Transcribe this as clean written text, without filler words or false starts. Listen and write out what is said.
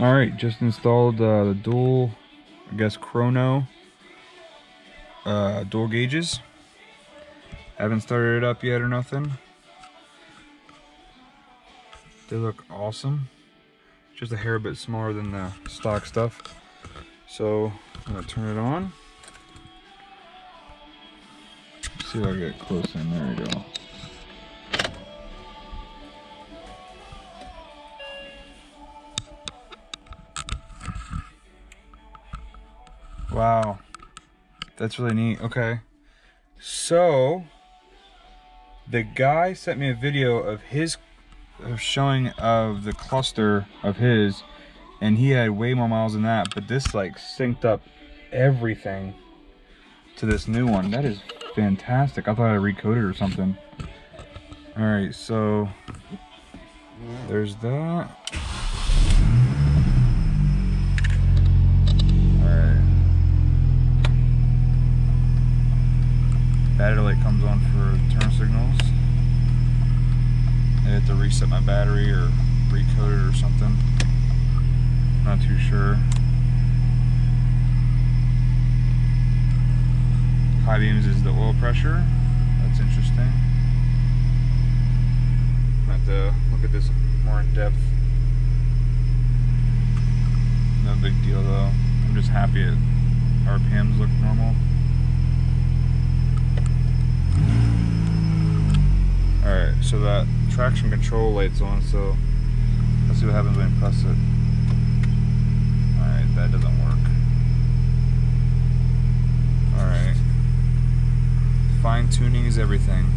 Alright, just installed the dual, I guess, chrono dual gauges. Haven't started it up yet or nothing. They look awesome. Just a hair bit smaller than the stock stuff. So I'm gonna turn it on. See if I get close in. There we go. Wow, that's really neat. Okay, so the guy sent me a video of showing of the cluster of his, and he had way more miles than that, but this like synced up everything to this new one. That is fantastic. I thought I recoded or something. All right, so there's that. Battery light comes on for turn signals. I have to reset my battery or recode it or something. Not too sure. High beams is the oil pressure. That's interesting. I'm have to look at this more in depth. No big deal though. I'm just happy RPMs look normal. Alright, so that traction control light's on, so let's see what happens when I press it. Alright, that doesn't work. Alright. Fine tuning is everything.